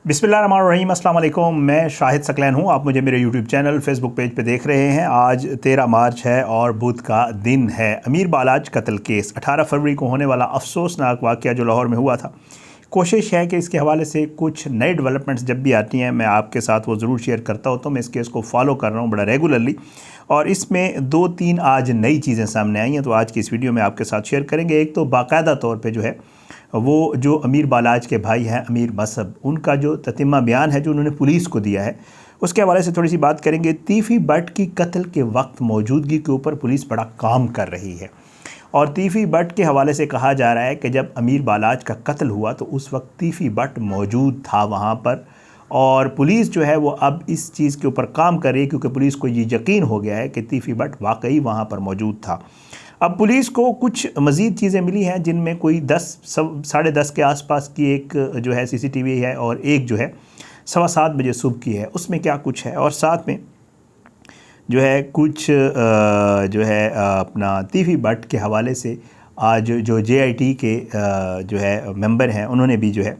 बिस्मिल्लाहिर्रहमानिर्रहीम, अस्सलाम वालेकुम। मैं शाहिद सकलैन हूँ। आप मुझे मेरे यूट्यूब चैनल फेसबुक पेज पे देख रहे हैं। आज 13 मार्च है और बुध का दिन है। अमीर बालाज कत्ल केस 18 फरवरी को होने वाला अफसोसनाक वाक़या जो लाहौर में हुआ था, कोशिश है कि इसके हवाले से कुछ नई डेवलपमेंट्स जब भी आती हैं मैं आपके साथ वो ज़रूर शेयर करता हूँ। तो मैं इस केस को फॉलो कर रहा हूँ बड़ा रेगुलरली और इसमें 2-3 आज नई चीज़ें सामने आई हैं, तो आज की इस वीडियो में आपके साथ शेयर करेंगे। एक तो बाकायदा तौर पे जो है वो जो अमीर बालाज के भाई हैं अमीर मसहब, उनका जो ततिम्मा बयान है जो उन्होंने पुलिस को दिया है, उसके हवाले से थोड़ी सी बात करेंगे। तीफ़ी बट की कत्ल के वक्त मौजूदगी के ऊपर पुलिस बड़ा काम कर रही है और तीफ़ी बट के हवाले से कहा जा रहा है कि जब अमीर बालाज का कत्ल हुआ तो उस वक्त तीफ़ी बट मौजूद था वहाँ पर और पुलिस जो है वो अब इस चीज़ के ऊपर काम कर रही है क्योंकि पुलिस को ये यकीन हो गया है कि तीफ़ी बट वाकई वहाँ पर मौजूद था। अब पुलिस को कुछ मज़ीद चीज़ें मिली हैं जिनमें कोई 10-10:30 के आसपास की एक जो है सीसीटीवी है और एक जो है 7:15 बजे सुबह की है, उसमें क्या कुछ है। और साथ में जो है कुछ जो है अपना तीफ़ी बट के हवाले से आज जो JIT के जो है मेंबर हैं उन्होंने भी जो है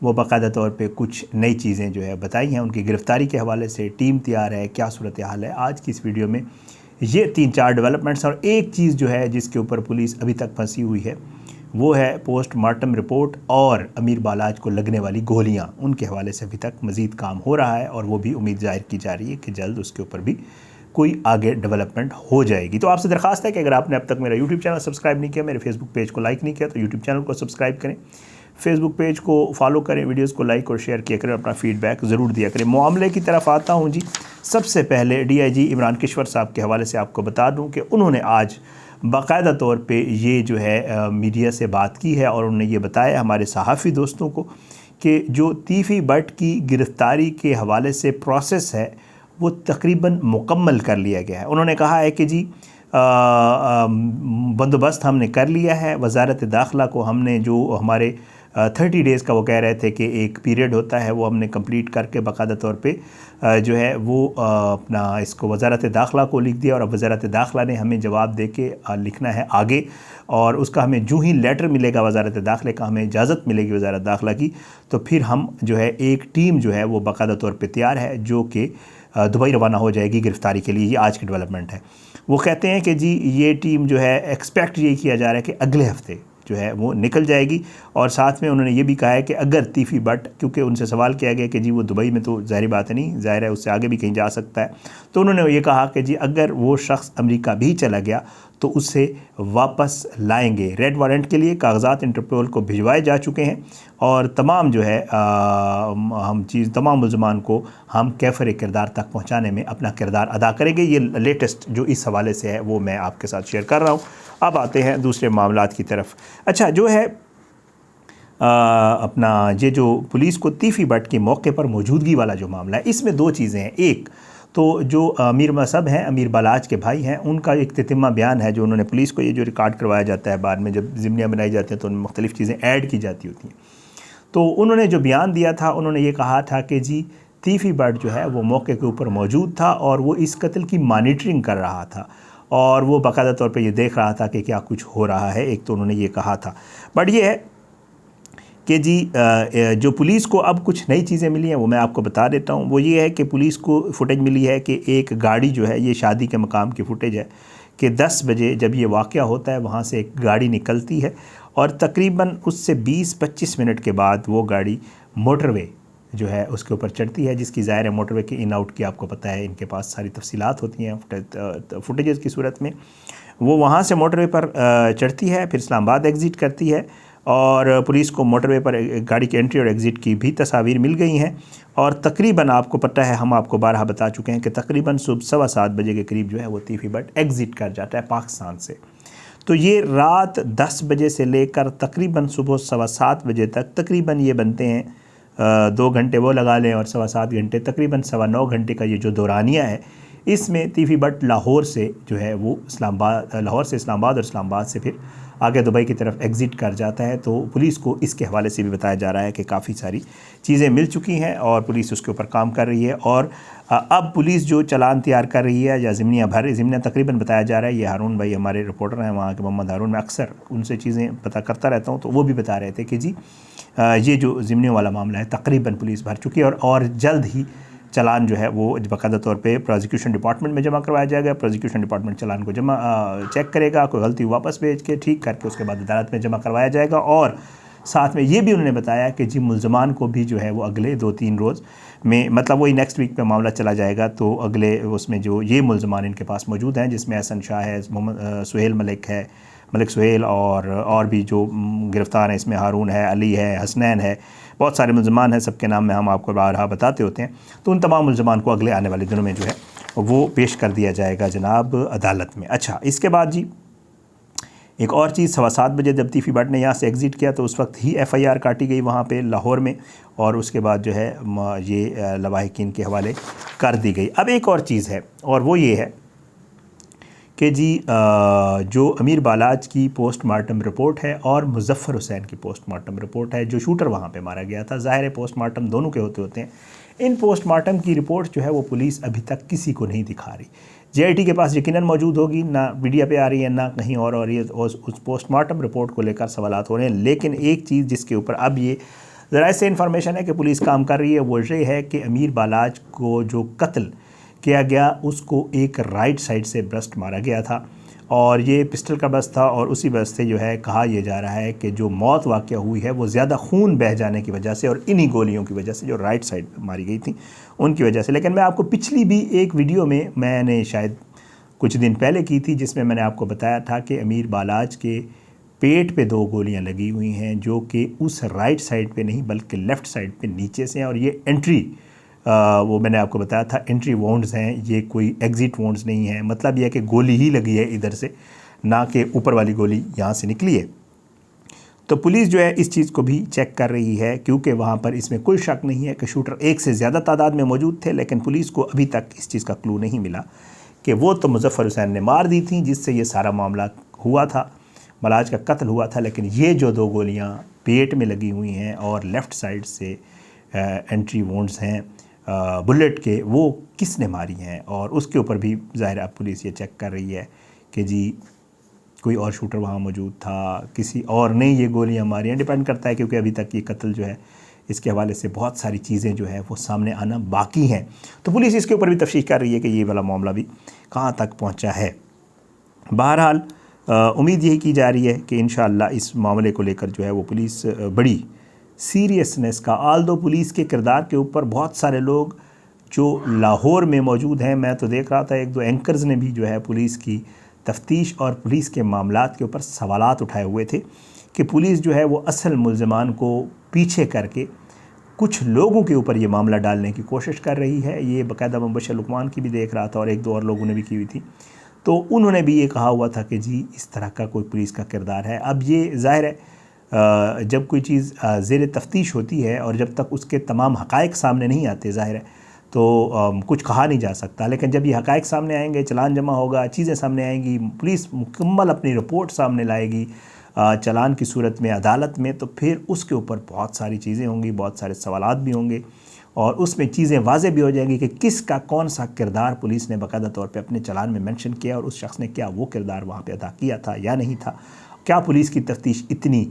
वो बाकायदा तौर पे कुछ नई चीज़ें जो है बताई हैं। उनकी गिरफ़्तारी के हवाले से टीम तैयार है, क्या सूरत हाल है। आज की इस वीडियो में ये 3-4 डेवलपमेंट्स और एक चीज़ जो है जिसके ऊपर पुलिस अभी तक फंसी हुई है वो है पोस्टमार्टम रिपोर्ट और अमीर बालाज को लगने वाली गोलियां, उनके हवाले से अभी तक मज़ीद काम हो रहा है और वो भी उम्मीद जाहिर की जा रही है कि जल्द उसके ऊपर भी कोई आगे डेवलपमेंट हो जाएगी। तो आपसे दरख्वास्त है कि अगर आपने अब तक मेरा यूट्यूब चैनल सब्सक्राइब नहीं किया, मेरे फेसबुक पेज को लाइक नहीं किया, तो यूट्यूब चैनल को सब्सक्राइब करें, फेसबुक पेज को फॉलो करें, वीडियोस को लाइक और शेयर किया करें, अपना फीडबैक ज़रूर दिया करें। मामले की तरफ आता हूं जी। सबसे पहले DIG इमरान किश्वर साहब के हवाले से आपको बता दूं कि उन्होंने आज बाकायदा तौर पे ये जो है मीडिया से बात की है और उन्होंने ये बताया हमारे सहाफ़ी दोस्तों को कि जो तीफ़ी बट की गिरफ़्तारी के हवाले से प्रोसेस है वो तकरीबन मुकम्मल कर लिया गया है। उन्होंने कहा है कि जी बंदोबस्त हमने कर लिया है, वज़ारत दाखिला को हमने जो हमारे 30 डेज़ का वो कह रहे थे कि एक पीरियड होता है वो हमने कंप्लीट करके बाकायदा तौर पे जो है वो अपना इसको वज़ारत दाखिला को लिख दिया और अब वज़ारत दाखिला ने हमें जवाब दे के लिखना है आगे और उसका हमें जो ही लेटर मिलेगा वज़ारत दाखिले का, हमें इजाज़त मिलेगी वज़ारत दाखिला की, तो फिर हम जो है एक टीम जो है वो बाकायदा तौर पर तैयार है जो कि दुबई रवाना हो जाएगी गिरफ़्तारी के लिए। ये आज की डेवलपमेंट है। वो कहते हैं कि जी ये टीम जो है एक्सपेक्ट ये किया जा रहा है कि अगले हफ़्ते जो है वो निकल जाएगी और साथ में उन्होंने ये भी कहा है कि अगर तीफ़ी बट, क्योंकि उनसे सवाल किया गया कि जी वो दुबई में तो ज़ाहिर बात है नहीं, ज़ाहिर है उससे आगे भी कहीं जा सकता है, तो उन्होंने ये कहा कि जी अगर वो शख्स अमेरिका भी चला गया तो उसे वापस लाएंगे। रेड वारंट के लिए कागजात इंटरपोल को भिजवाए जा चुके हैं और तमाम जो है तमाम मुलज़मान को हम कैफ़र किरदार तक पहुँचाने में अपना किरदार अदा करेंगे। ये लेटेस्ट जो इस हवाले से है वो मैं आपके साथ शेयर कर रहा हूँ। अब आते हैं दूसरे मामलात की तरफ। अच्छा, जो है अपना ये जो पुलिस को तीफ़ी बट के मौके पर मौजूदगी वाला जो मामला है, इसमें 2 चीज़ें हैं। एक तो जो अमीर मसहब हैं, अमीर बालाज के भाई हैं, उनका एक ततिम्मा बयान है जो उन्होंने पुलिस को, ये जो रिकॉर्ड करवाया जाता है बाद में जब ज़िम्नियाँ बनाई जाती हैं तो उनमें मुख्तलिफ़ चीज़ें ऐड की जाती होती हैं। तो उन्होंने जो बयान दिया था उन्होंने ये कहा था कि जी तीफ़ी बट जो है वो मौके के ऊपर मौजूद था और वो इस कत्ल की मॉनिटरिंग कर रहा था और वो बाकायदा तौर पे ये देख रहा था कि क्या कुछ हो रहा है। एक तो उन्होंने ये कहा था। बट ये है कि जी जो पुलिस को अब कुछ नई चीज़ें मिली हैं वो मैं आपको बता देता हूँ। वो ये है कि पुलिस को फुटेज मिली है कि एक गाड़ी जो है, ये शादी के मकाम की फुटेज है कि 10 बजे जब ये वाक़या होता है वहाँ से एक गाड़ी निकलती है और तकरीबन उससे 20-25 मिनट के बाद वो गाड़ी मोटरवे जो है उसके ऊपर चढ़ती है, जिसकी ज़ाहिर है मोटरवे के इन आउट की आपको पता है इनके पास सारी तफसीलात होती हैं फुटेजेस की सूरत में। वो वहाँ से मोटरवे पर चढ़ती है, फिर इस्लामाबाद एग्ज़िट करती है और पुलिस को मोटरवे पर गाड़ी के एंट्री और एग्ज़िट की भी तस्वीर मिल गई हैं और तकरीबन आपको पता है, हम आपको बारहा बता चुके हैं कि तकरीबन सुबह 7:15 बजे के करीब जो है वो तीफ़ी बट एग्ज़िट कर जाता है पाकिस्तान से। तो ये रात 10 बजे से लेकर तकरीबन सुबह 7:15 बजे तक तकरीबन ये बनते हैं 2 घंटे वो लगा लें और 7.25 घंटे, तकरीबन 9.25 घंटे का ये जो दौरानिया है, इसमें तीफ़ी बट लाहौर से जो है वो लाहौर से इस्लामाबाद और इस्लामाबाद से फिर आगे दुबई की तरफ एग्ज़िट कर जाता है। तो पुलिस को इसके हवाले से भी बताया जा रहा है कि काफ़ी सारी चीज़ें मिल चुकी हैं और पुलिस उसके ऊपर काम कर रही है और अब पुलिस जो चालान तैयार कर रही है या ज़िम्नियाँ तकरीबन बताया जा रहा है, ये हारून भाई हमारे रिपोर्टर हैं वहाँ के, मोहम्मद हारून, मैं अक्सर उनसे चीज़ें पता करता रहता हूँ, तो वो भी बता रहे थे कि जी ये जो ज़िम्मेदारी वाला मामला है तकरीबन पुलिस भर चुकी है और जल्द ही चालान जो है वो बाकायदा तौर पे प्रोसिक्यूशन डिपार्टमेंट में जमा करवाया जाएगा। प्रोसिक्यूशन डिपार्टमेंट चालान को चेक करेगा, कोई गलती वापस भेज के ठीक करके उसके बाद अदालत में जमा करवाया जाएगा। और साथ में ये भी उन्होंने बताया कि जी मुल्ज़मान को भी जो है वो अगले 2-3 रोज़ में, मतलब वही नेक्स्ट वीक में मामला चला जाएगा, तो अगले उसमें जो ये मुल्ज़मान इनके पास मौजूद हैं, जिसमें हसन शाह है, मोहम्मद सुहेल मलिक है, मलिक सुहेल और भी जो गिरफ़्तार हैं, इसमें हारून है, अली है, हसनैन है, बहुत सारे मुल्ज़मान हैं, सबके नाम में हम आपको बारहा बताते होते हैं। तो उन तमाम मुल्ज़मान को अगले आने वाले दिनों में जो है वो पेश कर दिया जाएगा जनाब अदालत में। अच्छा, इसके बाद जी एक और चीज़, 7:15 बजे जब तीफ़ी भट्ट ने यहाँ से एग्ज़िट किया तो उस वक्त ही FIR काटी गई वहाँ पे लाहौर में, और उसके बाद जो है ये लवाहिकीन के हवाले कर दी गई। अब एक और चीज़ है, और वो ये है कि जी जो अमीर बालाज की पोस्टमार्टम रिपोर्ट है और मुज़फ़्फ़र हुसैन की पोस्टमार्टम रिपोर्ट है, जो शूटर वहाँ पे मारा गया था, ज़ाहिर है पोस्टमार्टम दोनों के होते हैं। इन पोस्टमार्टम की रिपोर्ट जो है वो पुलिस अभी तक किसी को नहीं दिखा रही। JIT के पास यकीनन मौजूद होगी, ना मीडिया पे आ रही है ना कहीं और ये उस पोस्टमार्टम रिपोर्ट को लेकर सवालात हो रहे हैं। लेकिन एक चीज़ जिसके ऊपर अब ये ज़रा से इन्फॉर्मेशन है कि पुलिस काम कर रही है, वो ये है कि अमीर बालाज को जो कत्ल किया गया उसको एक राइट साइड से ब्रस्ट मारा गया था, और ये पिस्टल का बस्ट था, और उसी बस्ट से जो है कहा यह जा रहा है कि जो मौत वाक़या हुई है वो ज़्यादा खून बह जाने की वजह से और इन्हीं गोलियों की वजह से जो राइट साइड पर मारी गई थी उनकी वजह से। लेकिन मैं आपको पिछली भी एक वीडियो में मैंने शायद कुछ दिन पहले की थी, जिसमें मैंने आपको बताया था कि अमीर बालाज के पेट पे 2 गोलियां लगी हुई हैं, जो कि उस राइट साइड पे नहीं बल्कि लेफ़्ट साइड पे नीचे से हैं, और ये एंट्री वो मैंने आपको बताया था एंट्री वोंड्स हैं, ये कोई एग्ज़िट वोंड्स नहीं है। मतलब यह है कि गोली ही लगी है इधर से, ना कि ऊपर वाली गोली यहाँ से निकली है। तो पुलिस जो है इस चीज़ को भी चेक कर रही है, क्योंकि वहाँ पर इसमें कोई शक नहीं है कि शूटर एक से ज़्यादा तादाद में मौजूद थे, लेकिन पुलिस को अभी तक इस चीज़ का क्लू नहीं मिला कि वो तो मुज़फ़्फ़र हुसैन ने मार दी थी जिससे ये सारा मामला हुआ था, बालाज का कत्ल हुआ था। लेकिन ये जो 2 गोलियाँ पेट में लगी हुई हैं और लेफ़्ट साइड से एंट्री वोंड्स हैं बुलेट के, वो किसने मारी हैं, और उसके ऊपर भी ज़ाहिर अब पुलिस ये चेक कर रही है कि जी कोई और शूटर वहाँ मौजूद था, किसी और ने ये गोलियाँ मारी हैं। डिपेंड करता है, क्योंकि अभी तक ये कत्ल जो है इसके हवाले से बहुत सारी चीज़ें जो है वो सामने आना बाकी हैं। तो पुलिस इसके ऊपर भी तफ्तीश कर रही है कि ये वाला मामला भी कहाँ तक पहुँचा है। बहरहाल उम्मीद यही की जा रही है कि इंशाअल्लाह इस मामले को लेकर जो है वो पुलिस बड़ी सीरियसनेस का, आल्दो पुलिस के किरदार के ऊपर बहुत सारे लोग जो लाहौर में मौजूद हैं, मैं तो देख रहा था 1-2 एंकर्स ने भी जो है पुलिस की तफ्तीश और पुलिस के मामलात के ऊपर सवालात उठाए हुए थे कि पुलिस जो है वो असल मुल्ज़मान को पीछे करके कुछ लोगों के ऊपर ये मामला डालने की कोशिश कर रही है। ये बाकायदा मुबशर लुकमान की भी देख रहा था, और 1-2 और लोगों ने भी की हुई थी। तो उन्होंने भी ये कहा हुआ था कि जी इस तरह का कोई पुलिस का किरदार है। अब ये ज़ाहिर है जब कोई चीज़ ज़ेर तफ्तीश होती है और जब तक उसके तमाम हक़ाइक़ सामने नहीं आते, ज़ाहिर है तो कुछ कहा नहीं जा सकता। लेकिन जब ये हक़ाइक़ सामने आएंगे, चालान जमा होगा, चीज़ें सामने आएंगी, पुलिस मुकम्मल अपनी रिपोर्ट सामने लाएगी चालान की सूरत में अदालत में, तो फिर उसके ऊपर बहुत सारी चीज़ें होंगी, बहुत सारे सवालात भी होंगे, और उसमें चीज़ें वाज़ेह भी हो जाएंगी कि किसका कौन सा किरदार पुलिस ने बाकायदा तौर पे अपने चालान में मेंशन किया, और उस शख्स ने क्या वो किरदार वहाँ पे अदा किया था या नहीं था, क्या पुलिस की तफ्तीश इतनी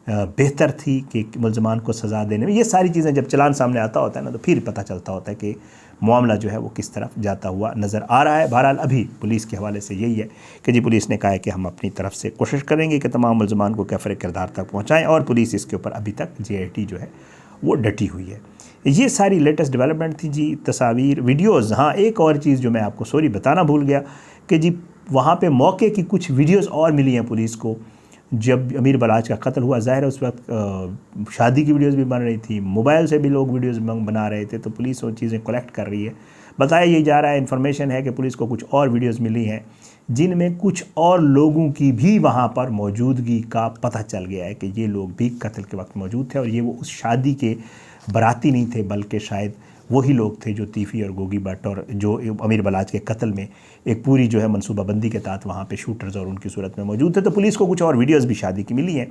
बेहतर थी कि मुल्ज़मान को सज़ा देने में। ये सारी चीज़ें जब चालान सामने आता होता है ना, तो फिर पता चलता होता है कि मामला जो है वो किस तरफ जाता हुआ नज़र आ रहा है। बहरहाल अभी पुलिस के हवाले से यही है कि जी पुलिस ने कहा है कि हम अपनी तरफ से कोशिश करेंगे कि तमाम मुल्ज़मान को कैफ़र किरदार तक पहुँचाएँ, और पुलिस इसके ऊपर अभी तक JIT जो है वो डटी हुई है। ये सारी लेटेस्ट डेवलपमेंट थी जी, तस्वीर, वीडियोज़। हाँ, एक और चीज़ जो मैं आपको सॉरी बताना भूल गया कि जी वहाँ पे मौके की कुछ वीडियोज़ और मिली हैं पुलिस को। जब अमीर बालाज का कत्ल हुआ, ज़ाहिर है उस वक्त शादी की वीडियोज़ भी बन रही थी, मोबाइल से भी लोग वीडियोज़ बना रहे थे, तो पुलिस वो चीज़ें कलेक्ट कर रही है। बताया ये जा रहा है, इन्फॉर्मेशन है कि पुलिस को कुछ और वीडियोज़ मिली हैं जिनमें कुछ और लोगों की भी वहाँ पर मौजूदगी का पता चल गया है कि ये लोग भी कत्ल के वक्त मौजूद थे, और ये वो उस शादी के बाराती नहीं थे, बल्कि शायद वही लोग थे जो तीफ़ी और गोगी भट्ट और जो अमीर बालाज के कत्ल में एक पूरी जो है मनसूबाबंदी के तहत वहाँ पे शूटर्स और उनकी सूरत में मौजूद थे। तो पुलिस को कुछ और वीडियोज़ भी शादी की मिली हैं।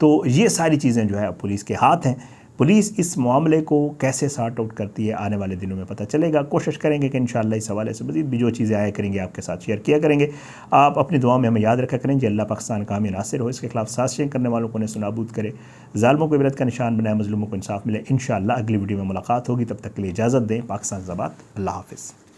तो ये सारी चीज़ें जो है पुलिस के हाथ हैं। पुलिस इस मामले को कैसे सॉर्ट आउट करती है आने वाले दिनों में पता चलेगा। कोशिश करेंगे कि इंशाअल्लाह इस हवाले से मज़ीद भी जो चीज़ें आया करेंगे आपके साथ शेयर किया करेंगे। आप अपनी दुआ में हमें याद रखा करें। अल्लाह पाकिस्तान का हामी नासिर हो, इसके खिलाफ साजिशें करने वालों को नेस्त नाबूद करे, ज़ालिमों को इबरत का निशान बनाए, मज़लूमों को इंसाफ मिले। इंशाअल्लाह अगली वीडियो में मुलाकात होगी, तब तक के लिए इजाज़त दें। पाकिस्तान ज़िंदाबाद। अल्लाह हाफ़िज़।